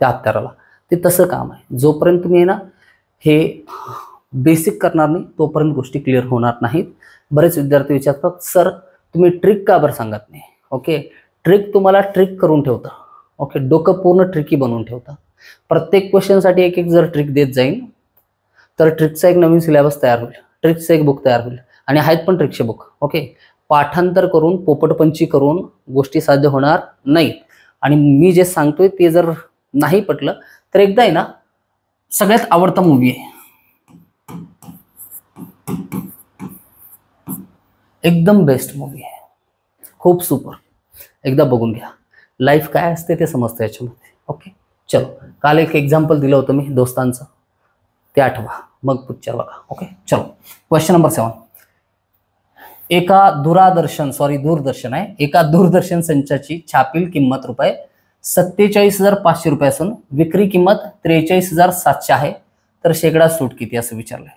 Speaker 1: त्या हत्याराला. ते तसं काम आहे. जोपर्यंत तुम्ही आहे ना हे बेसिक करणार नाही तोपर्यंत गोष्टी क्लिअर होणार नाहीत. बरेच विद्यार्थी विचारतात सर तुम्ही ट्रिक का बरं सांगत नाही? ओके. ट्रिक तुम्हाला ट्रिक करून ठेवतं. ओके. डोकं पूर्ण ट्रिकी बनवून ठेवतं. प्रत्येक क्वेश्चनसाठी एक एक जर ट्रिक देत जाईल तर ट्रिकचा एक नवीन सिलेबस तयार होईल, ट्रिकचं एक बुक तयार होईल आणि आहेत पण ट्रिकचे बुक. ओके. पाठांतर करून पोपटपंची करून गोष्टी साध्य होणार नाहीत. आणि मी जे सांगतोय ते जर नाही पटलं तर एकदा आहे ना सगळ्यात आवडता मूवी आहे, एकदम बेस्ट मूवी आहे, खूप सुपर. एकदा बघून घ्या. लाईफ काय असते ते समजतं याच्यामध्ये. ओके. चलो. काल एक एक्झाम्पल दिलं होतं मी दोस्तांचं, ते आठवा मग पिक्चर बघा. ओके. चलो. Question number 7. एका दूरदर्शन आहे. एका दूरदर्शन संचाची छापील किंमत रुपये 47,500 रुपये असून विक्री किंमत 43,700 आहे. तर शेकडा सूट किती असं विचारलंय.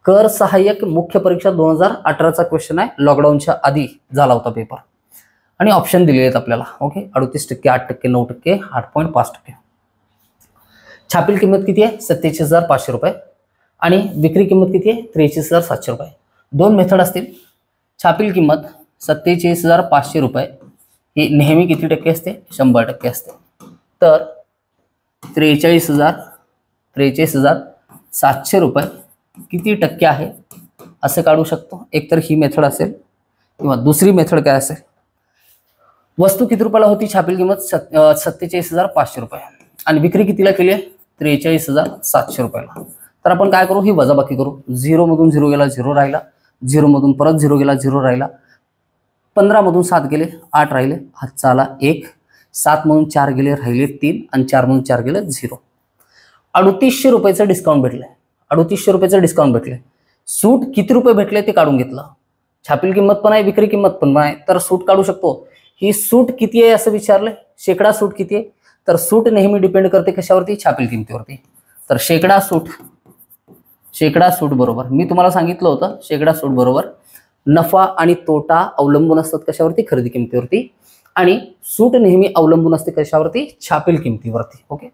Speaker 1: कर सहाय्यक मुख्य परीक्षा 2018चा क्वेश्चन आहे. लॉकडाऊनच्या आधी झाला होता पेपर आणि ऑप्शन दिले आहेत आपल्याला. ओके. 38%, 8%, 9%, 8.5%. छापील किंमत किती आहे? 47,500 रुपये आणि विक्री किंमत किती आहे? 43,700 रुपये. 2 मेथड असतील. छापील किंमत 47,500 रुपये ही नेहमी किती टक्के असते? 100% असते. तर 43,700 रुपये किती टक्के आहे असं काढू शकतो. एकतर ही मेथड असेल किंवा दुसरी मेथड काय असेल, वस्तू किती रुपयाला होती? छापील किंमत 47,500 रुपये आणि विक्री कितीला केली आहे? 43,700 रुपयाला. तर आपण काय करू? ही वजाबाकी करू. 0 मधून 0 गेला 0 राहिला, 0 मधून परत 0 गेला 0 राहिला, 15 मधून 7 गेले 8 राहिले, हातचा आला 1, 7 मधून 4 गेले राहिले 3 आणि 4 मधून 4 गेले 0. 3800 रुपयाचं डिस्काउंट भेटलंय. 3800 रुपयाचं डिस्काउंट भेटले. सूट किती रुपये भेटले ते काढून घेतलं. छापील किंमत पण आहे, विक्री किंमत पण आहे, तर सूट काढू शकतो. ही सूट किती आहे असं विचारलंय. शेकडा सूट किती आहे? तर सूट नेहमी डिपेंड करते कशावरती? छापील किमतीवरती. तर शेकडा सूट बरोबर मी तुम्हाला सांगितलं होतं शेकडा सूट बरोबर नफा आणि तोटा अवलंबून असतात कशावरती? खरेदी किमतीवरती. आणि सूट नेहमी अवलंबून असते कशावरती? छापील किमतीवरती. ओके,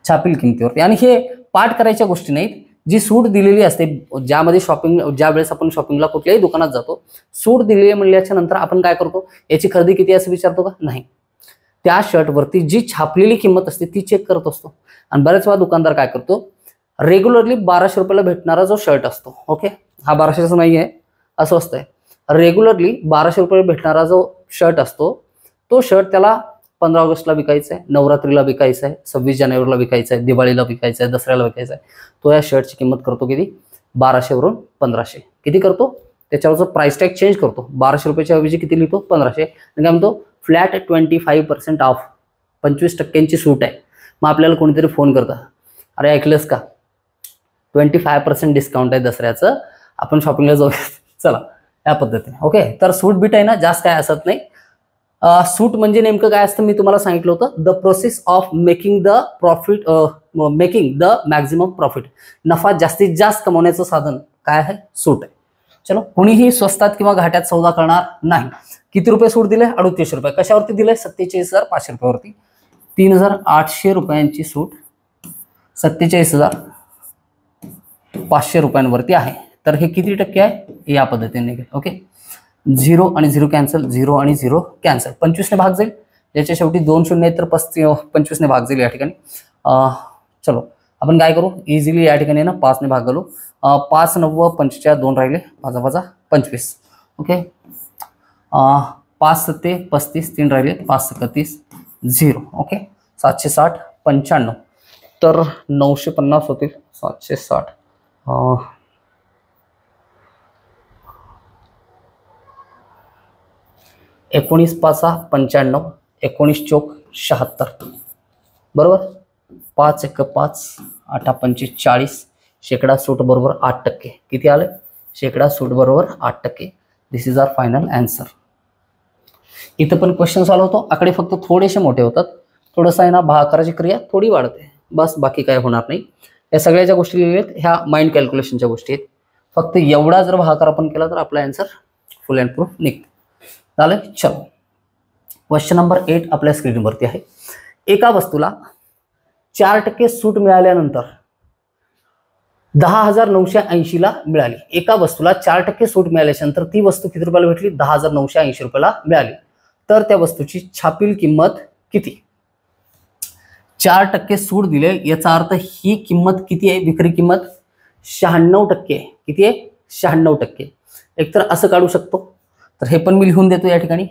Speaker 1: छापील किमतीवरती. आणि हे पाठ करायच्या गोष्टी नाहीत. जी सूट दिलेली असते, ज्यामध्ये ज्या वेळेस आपण शॉपिंगला कुठल्याही दुकानात जातो, सूट दिलेली म्हणल्याच्या नंतर आपण काय करतो? याची खरेदी किती असं विचारतो का? नाही. त्या शर्टवरती जी छापलेली किंमत असते ती चेक करत असतो. आणि बऱ्याच वेळा दुकानदार काय करतो? रेग्युलरली 1200 रुपयाला भेटणारा जो शर्ट असतो, ओके, हा 1200चा नाही आहे, असं असतंय. रेग्युलरली 1200 रुपये भेटणारा जो शर्ट असतो, तो शर्ट त्याला 15 ऑगस्टला विकायचा आहे, नवरात्रीला विकायचा आहे, 26 जानेवारीला विकायचा आहे, दिवाळीला विकायचा आहे, दसऱ्याला विकायचा आहे. तो या शर्टची किंमत करतो किती? 1200 वरून 1500. किती करतो? त्याच्यावरचं प्राइस टॅग चेंज करतो. 1200 रुपयाच्या ऐवजी किती लिहितो? 1500. आणि काय म्हणतो? फ्लॅट 25% ऑफ, 25% सूट आहे. मग आपल्याला कोणीतरी फोन करतं, अरे ऐकलंस का, 25% डिस्काउंट आहे दसऱ्याचं, आपण शॉपिंगला जाऊ, चला, या पद्धतीने. ओके, तर सूट बीट आहे ना, जास्त काय असत नाही. सूट म्हणजे नेमकं काय असतं मी तुम्हाला सांगितलं होतं, the process of making the profit, making the maximum profit. नफा जास्तीत जास्त कमवण्याचं साधन काय आहे? सूट आहे. चलो, कुणीही स्वस्तात किंवा घाट्यात सौदा करणार नाही. किती रुपये सूट दिले? 38 रुपये. कशावरती दिले? 47,500 रुपयावरती. 3,800 रुपयांची सूट 47,500 रुपयांवरती आहे. तर हे किती टक्के आहे? या पद्धतीने निघेल. ओके, 0 आणि 0 कॅन्सल, 0 आणि 0 कॅन्सल. 25 ने भाग जाईल, ज्याच्या शेवटी 2 शून्य आहेत तर 25 ने भाग जाईल या ठिकाणी. चलो, आपण काय करू? इझिली या ठिकाणी ना 5 ने भाग घालू. 5 9 25 2 राहिले, 5 25. ओके, 5 7 35 3 राहिले, 5 31 0. ओके, 760 95. तर 950 होतील. 760 19 5 95, 19 चौक 76. बरोबर. 5 1 5 8 25 40. शेकडा सूट बरोबर 8%. किती आले? शेकडा सूट बरोबर 8%. दिस इज आवर फायनल आन्सर. इथं पण क्वेश्चन सॉल्व होतो. आकडे फक्त थोडेसे मोठे होतात. थोडंसं आहे ना, भागाकाराची क्रिया थोडी वाढते, बस, बाकी काय होणार नाही. या सगळ्या ज्या गोष्टी लिहिल्या आहेत ह्या माइंड कॅल्क्युलेशनच्या गोष्टी आहेत. फक्त एवढा जर भागाकार आपण केला तर आपला आन्सर फुल अँड प्रूफ निघतो. झालं. चलो, क्वेश्चन नंबर 8 आपल्या स्क्रीनवरती आहे. एका वस्तूला 4% सूट मिळाल्यानंतर 10,980 ला मिळाली. एका वस्तूला 4% सूट मिळाल्यानंतर ती वस्तू किती रुपयाला भेटली? 10,980 रुपयाला मिळाली. तर त्या वस्तूची छापील किंमत किती? 4% सूट दिले, याचा अर्थ ही किंमत किती आहे? विक्री किंमत 96% आहे. किती आहे? 96%. एकतर असं काढू शकतो, तर हे पण मी लिहून देतो या ठिकाणी.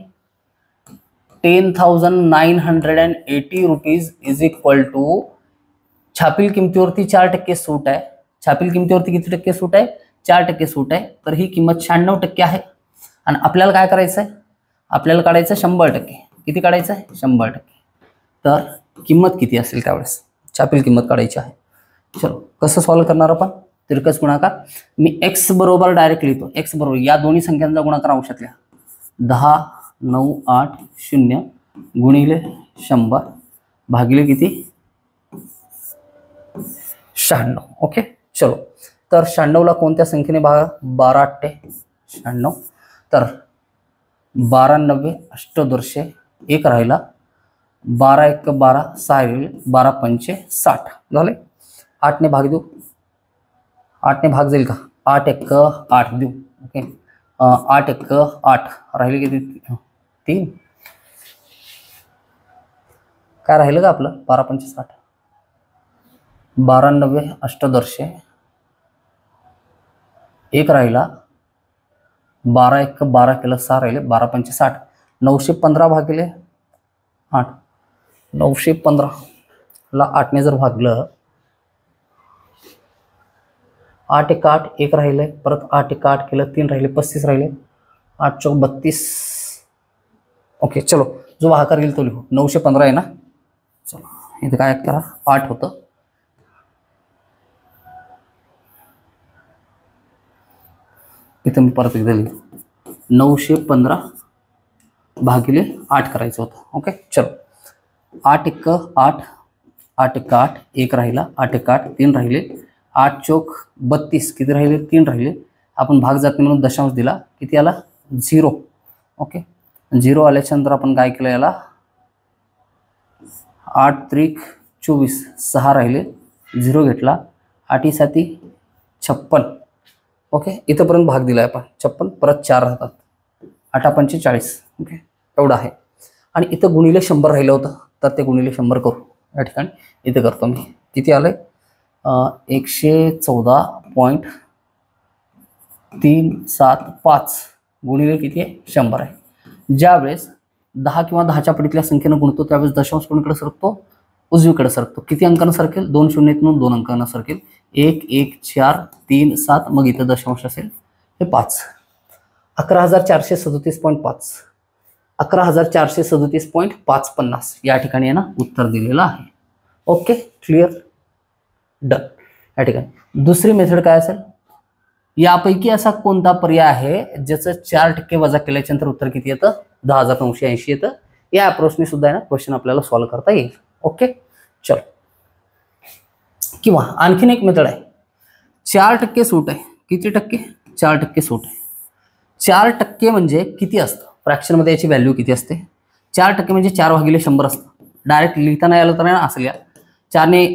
Speaker 1: 10,980 रुपीज इज इक्वल टू छापील किमतीवरती 4% सूट आहे. छापील किमतीवरती किती टक्के सूट आहे? 4% सूट आहे. तर ही किंमत 96% आहे. आणि आपल्याला काय करायचं आहे? आपल्याला काढायचं 100%. किती काढायचं आहे? 100%. तर किंमत किती असेल त्यावेळेस? छापील किंमत काढायची आहे. चलो, कसं सॉल्व्ह करणार आपण? तिरकस गुणाकार. मी x बरोबर डायरेक्ट लिहितो. x बरोबर या दोन्ही संख्यांचा गुणाकार अंशातल्या 10,980 गुणिले 100 भागिले किती? 96. ओके, चलो. तर 96ला कोणत्या संख्येने भागा? 12 8 96. तर 12 9 8 1 राहिला, 12 1 12 6 राहिले, 12 5 60 झाले. 8 ने भाग देऊ. 8 ने भाग जाईल का? 8 1 8 देऊ. ओके, 8 1 8 राहिले किती? 3. काय राहिलं का आपलं? 12 5 60. 12 9 8 1 राहिला, 12 1 12 केलं 6 राहिले, 12 5 60. 915 भागिले 8. 915 ला 8 ने जर भागलं, 8 1 8 1 राहिले, परत 8 1 8 केलं 3 राहिले, 35 राहिले, 8 चौक 32. ओके, चलो, जो भागाकार येईल तो लिहू. 915 आहे ना. चलो, इथे काय करा? 8 होतं. इथं मी परत एकदा लिहू. 915 भागिले 8 करायचं होतं. ओके, चलो. 8 1 8 8 1 8 1 राहिला, 8 1 8 3 राहिले, 8 चौक 32. किती राहिले? 3 राहिले. आपण भाग जात नाही म्हणून दशांश दिला, किती आला 0. ओके, 0 आल्याच्या नंतर आपण काय केलं, याला 8 त्रिक 24, 6 राहिले, 0 घेतला, 8 7 56. ओके, इथंपर्यंत भाग दिला आपण 56, परत 4 राहतात, 8 5 40. ओके, एवढं आहे. आणि इथं गुणिले 100 राहिलं होतं, तर ते गुणिले 100 करू या ठिकाणी. इथे करतो मी, किती आलंय 114.375 गुणिले किती आहे 100 आहे. ज्यावेळेस 10 किंवा 10च्या पटीतल्या संख्येनं गुणतो त्यावेळेस दशांश कोणीकडे सरकतो, उजवीकडे सरकतो. किती अंकांना सरकेल, 2 शून्यातून 2 अंकांना सरकेल, 1 1 4 3 7, मग इथं दशांश असेल हे 5. 11,437.5, 11,437.550 या ठिकाणी आहे ना उत्तर दिलेलं आहे. Okay, clear, done. या ठिकाणी दुसरी मेथड काय असेल, यापैकी असा कोणता पर्याय आहे ज्याचं 4% वजा केल्याच्या नंतर उत्तर किती येतं, 10,980 येतं. या अप्रोचने सुद्धा आहे ना क्वेश्चन आपल्याला सॉल्व्ह करता येईल. ओके, चलो. किंवा आणखीन एक मेथड आहे, 4% सूट आहे. किती टक्के, 4% सूट आहे. 4% म्हणजे किती असतं, फ्रॅक्शन मध्ये याची व्हॅल्यू किती असते, 4% म्हणजे 4/100 असतं. डायरेक्ट लिहिता नाही आलं तर ना असं लिहा, 4ने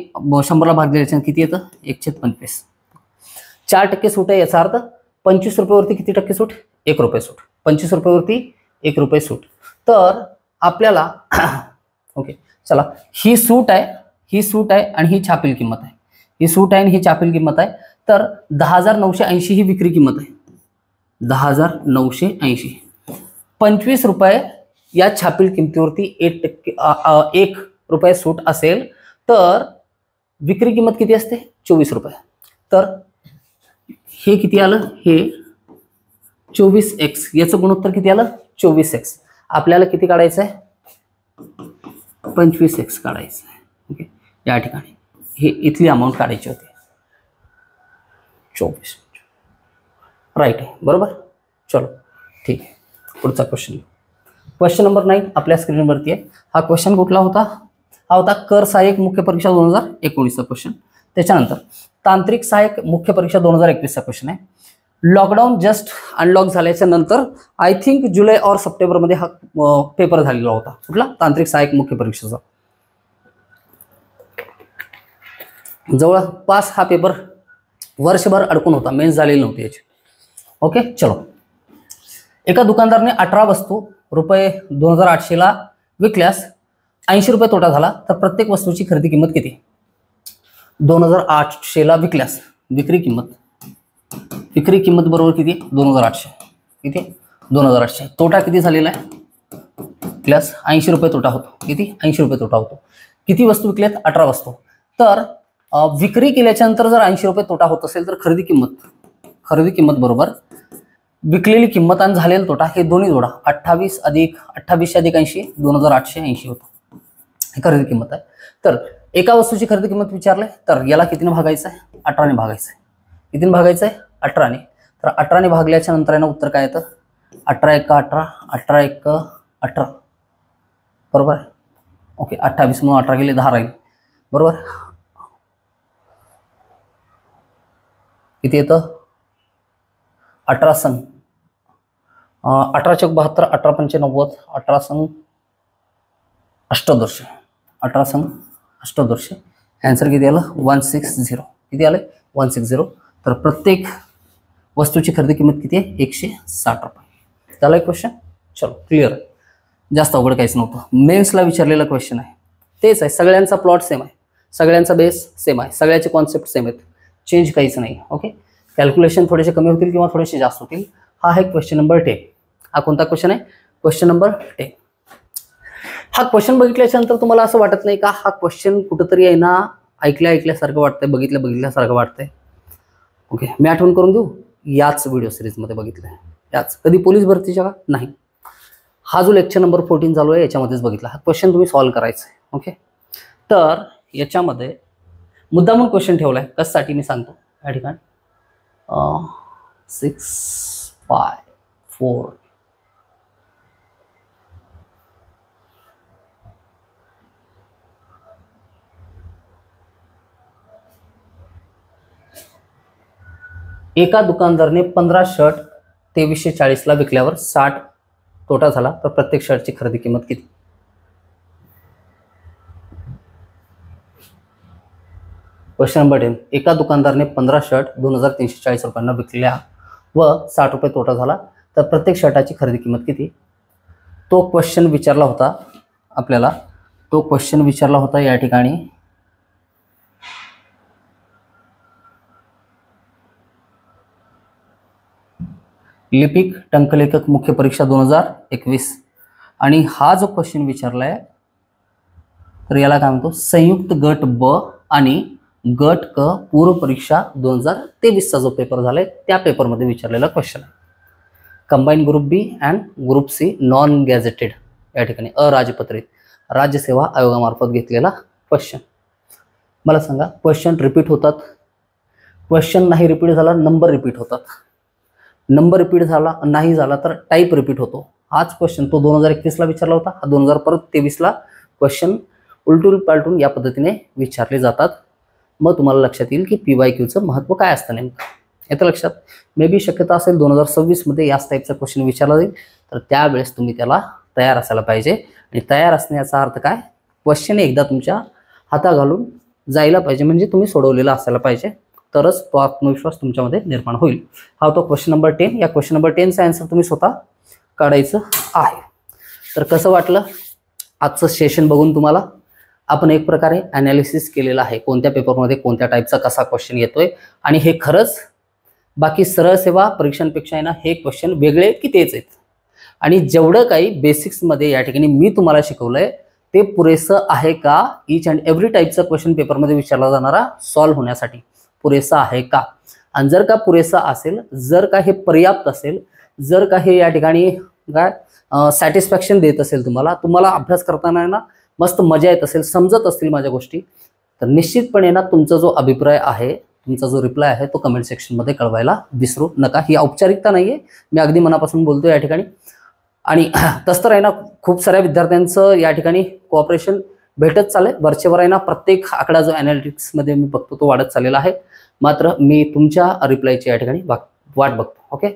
Speaker 1: 100ला भाग दिल्याच्या किती येतं 1/25. 4% सूट आहे, याचा अर्थ 25 रुपयावरती किती टक्के सूट, 1 रुपये सूट. 25 रुपयावरती 1 रुपये सूट. तर आपल्याला ओके चला, ही सूट आहे, ही सूट आहे आणि ही छापील किंमत आहे. ही सूट आहे आणि ही छापील किंमत आहे. तर 10,980 ही विक्री किंमत आहे, 10,980. 25 रुपये या छापील किमतीवरती 1 रुपये सूट असेल तर विक्री किंमत किती असते 24 रुपये. तर हे किती आलं, हे 24x, याचं गुणोत्तर किती आलं 24x. आपल्याला किती काढायचं आहे 25x काढायचं आहे. ओके, या ठिकाणी हे इथली अमाऊंट काढायची होती, 24 राईट आहे, बरोबर. चलो ठीक आहे, पुढचा क्वेश्चन. क्वेश्चन नंबर 9 आपल्या स्क्रीनवरती आहे. हा क्वेश्चन कुठला होता, हा होता कर सहाय्यक मुख्य परीक्षा 2019चा क्वेश्चन. त्याच्यानंतर तांत्रिक सहाय्यक मुख्य परीक्षा 2021चा क्वेश्चन आहे. लॉकडाऊन जस्ट अनलॉक झाल्याच्या नंतर आय थिंक जुलै और सप्टेंबरमध्ये हा पेपर झालेला होता, कुठला तांत्रिक सहाय्यक मुख्य परीक्षेचा. जवळपास हा पेपर वर्षभर अडकून होता, मेन्स झालेली नव्हती याची. ओके चलो. एका दुकानदाराने 18 वस्तू रुपये 2,800ला विकल्यास 80 रुपये तोटा झाला, तर प्रत्येक वस्तूची खरेदी किंमत किती. 2,800ला विकल्यास विक्री किंमत बरोबर किती 2,800, किती 2,800. तोटा किती झालेला आहे प्लस 80 रुपये तोटा होतो, किती 80 रुपये तोटा होतो. किती वस्तू विकल्यात 18 वस्तू. तर विक्री केल्याच्या नंतर जर 80 रुपये तोटा होत असेल तर खरेदी किंमत बरोबर विकलेली किंमत आणि झालेला तोटा हे दोन्ही जोडा. 28 अधिक 80 2,880 होतं, हे खरेदी किंमत आहे. तर एका वस्तूची खरेदी किंमत विचारले तर याला कितीने भागायचं आहे 18ने भागायचं आहे. कितीने भागायचं आहे 18ने. तर 18ने भागल्याच्या नंतर आहे ना उत्तर काय येतं 18 × 18 18 × 18 बरोबर. ओके 28 म्हणून 18 गेले 10 राहील बरोबर. किती येतं 18 संघ 18 × 72 18 × 5 90 18 संघ 18 18 संघ 18. आन्सर किती आलं 160. किती आलं 160. तर प्रत्येक वस्तूची खरेदी किंमत किती आहे 160 रुपये. झालं क्वेश्चन. चलो क्लिअर. जास्त अवघड काहीच नव्हतं, मेन्सला विचारलेला क्वेश्चन आहे. तेच आहे, सगळ्यांचा प्लॉट सेम आहे, सगळ्यांचा बेस सेम आहे, सगळ्याचे कॉन्सेप्ट सेम आहेत, चेंज काहीच नाही. ओके, कॅल्क्युलेशन थोडेसे कमी होतील किंवा थोडेसे जास्त होतील. हा आहे क्वेश्चन नंबर 10. हा कोणता क्वेश्चन आहे क्वेश्चन नंबर 10. हा क्वेश्चन बघितल्याच्या नंतर तुम्हाला असं वाटत नाही का हा क्वेश्चन कुठंतरी आहे ना ऐकल्यासारखं वाटतंय, बघितल्यासारखं वाटतंय. ओके, मी आठवण करून देऊ, याच व्हिडिओ सिरीजमध्ये बघितलंय, याच कधी पोलीस भरतीच्या का नाही, हा जो लेक्चर नंबर 14 चालू आहे याच्यामध्येच बघितला. हा क्वेश्चन तुम्ही सॉल्व्ह करायचा आहे. ओके, तर याच्यामध्ये मुद्दामून क्वेश्चन ठेवलाय कशासाठी मी सांगतो. या ठिकाणी 6 5 4 . एका दुकानदाराने 15 शर्ट 2340ला विकल्यावर 60 तोटा झाला, तर प्रत्येक शर्टची खरेदी किंमत किती? क्वेश्चन नंबर 10, एका दुकानदाराने 15 शर्ट 2340 रुपयांना विकल्या व 60 रुपये तोटा झाला, तर प्रत्येक शर्टाची खरेदी किंमत किती? तो क्वेश्चन विचारला होता आपल्याला, तो क्वेश्चन विचारला होता या ठिकाणी लिपिक टंकलेखक मुख्य परीक्षा 2021, आणि हा जो क्वेश्चन विचारलाय तर याला काय म्हणतो, संयुक्त गट ब आणि गट क पूर्व परीक्षा 2023चा जो पेपर झालाय त्या पेपरमध्ये विचारलेला क्वेश्चन आहे. Combine group B and group C non gazetted, या ठिकाणी अराजपत्रित राज्यसेवा आयोगामार्फत घेतलेला क्वेश्चन. मला सांगा, क्वेश्चन रिपीट होतात? क्वेश्चन नाही रिपीट झाला, नंबर रिपीट होतात. नंबर रिपीट झाला नाही झाला तर टाईप रिपीट होतो. हाच क्वेश्चन तो 2021ला विचारला होता, हा 2023ला क्वेश्चन उलटून पालटून या पद्धतीने विचारले जातात. मग तुम्हाला लक्षात येईल की PYQचं महत्त्व काय असतं नेमकं. येतं लक्षात? मे बी शक्यता असेल 2026मध्ये याच टाईपचा क्वेश्चन विचारला जाईल, तर त्यावेळेस तुम्ही त्याला तयार असायला पाहिजे. आणि तयार असण्याचा अर्थ काय, क्वेश्चन एकदा तुमच्या हाता घालून जायला पाहिजे, म्हणजे तुम्ही सोडवलेला असायला पाहिजे, तरच तो आत्मविश्वास तुमच्यामध्ये निर्माण होईल. हा होता क्वेश्चन नंबर 10. या क्वेश्चन नंबर 10चा आन्सर तुम्ही स्वतः काढायचं आहे. तर कसं वाटलं आजचं सेशन बघून तुम्हाला? आपण एक प्रकारे ॲनालिसिस केलेलं आहे, कोणत्या पेपरमध्ये कोणत्या टाईपचा कसा क्वेश्चन येतोय, आणि हे खरंच बाकी सरळ सेवा परीक्षांपेक्षा आहे ना हे क्वेश्चन वेगळे की तेच आहेत. आणि जेवढं काही बेसिक्समध्ये या ठिकाणी मी तुम्हाला शिकवलंय ते पुरेसं आहे का, ईच अँड एव्हरी टाईपचा क्वेश्चन पेपरमध्ये विचारला जाणारा सॉल्व्ह होण्यासाठी पुरेसा आहे का? आणि जर का पुरेसा असेल, जर का हे पर्याप्त असेल, जर का हे या ठिकाणी काय सॅटिस्फॅक्शन देत असेल, तुम्हाला अभ्यास करताना ना मस्त मजा येत असेल, समजत असतील माझ्या गोष्टी, तर निश्चितपणे ना तुमचा जो अभिप्राय आहे, तुमचा जो रिप्लाय आहे तो कमेंट सेक्शनमध्ये कळवायला विसरू नका. ही औपचारिकता नाहीये, मी अगदी मनापासून बोलतो या ठिकाणी. आणि तसं तर आहे ना खूप साऱ्या विद्यार्थ्यांचं या ठिकाणी कोऑपरेशन भेटत चाललंय. वरचेवर आहे ना प्रत्येक आकडा जो ॲनालिटिक्समध्ये मी बघतो तो वाढत चाललेला आहे. मात्र मी तुमच्या रिप्लायची या ठिकाणी वाट बघतो. ओके,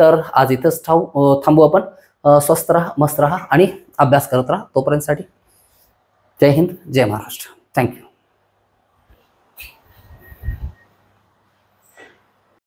Speaker 1: तर आज इथंच थांबू आपण. स्वस्थ राहा, मस्त राहा आणि अभ्यास करत राहा. तोपर्यंतसाठी जय हिंद, जय महाराष्ट्र. थँक्यू.